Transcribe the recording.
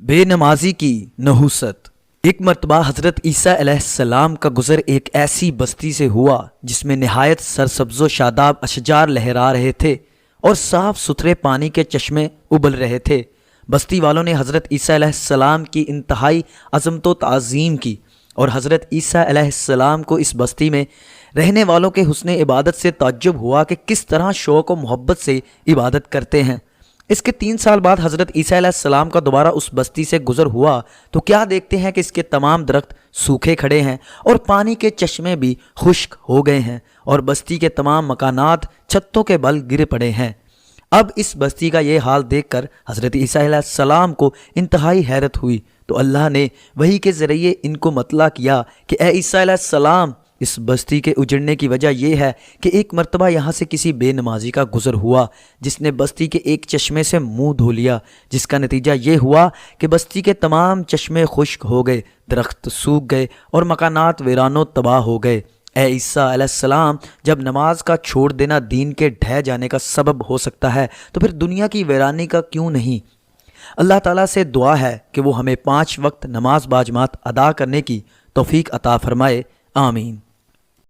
بے نمازی کی نحوست۔ ایک مرتبہ حضرت عیسیٰ علیہ السلام کا گزر ایک ایسی بستی سے ہوا جس میں نہایت سرسبز و شاداب اشجار لہرا رہے تھے اور صاف ستھرے پانی کے چشمے ابل رہے تھے۔ بستی والوں نے حضرت عیسیٰ علیہ السلام کی انتہائی عظمت و تعظیم کی اور حضرت عیسیٰ علیہ السلام کو اس بستی میں رہنے والوں کے حسن عبادت سے تعجب ہوا کہ کس طرح شوق و محبت سے عبادت کرتے ہیں۔ اس کے 3 سال بعد حضرت عیسیٰ علیہ السلام کا دوبارہ اس بستی سے گزر ہوا تو کیا دیکھتے ہیں کہ اس کے تمام درخت سوکھے کھڑے ہیں اور پانی کے چشمے بھی خشک ہو گئے ہیں اور بستی کے تمام مکانات چھتوں کے بل گر پڑے ہیں۔ اب اس بستی کا یہ حال دیکھ کر حضرت عیسیٰ علیہ السلام کو انتہائی حیرت ہوئی تو اللہ نے وحی کے ذریعے ان کو مطلع کیا کہ اے عیسیٰ علیہ السلام، اس بستی کے اجڑنے کی وجہ یہ ہے کہ ایک مرتبہ یہاں سے کسی بے نمازی کا گزر ہوا جس نے بستی کے ایک چشمے سے منہ دھو لیا، جس کا نتیجہ یہ ہوا کہ بستی کے تمام چشمے خشک ہو گئے، درخت سوکھ گئے اور مکانات ویران و تباہ ہو گئے۔ اے عیسیٰ علیہ السلام، جب نماز کا چھوڑ دینا دین کے ڈھہ جانے کا سبب ہو سکتا ہے تو پھر دنیا کی ویرانی کا کیوں نہیں؟ اللہ تعالیٰ سے دعا ہے کہ وہ ہمیں 5 وقت نماز باجماعت ادا کرنے کی توفیق عطا فرمائے، آمین۔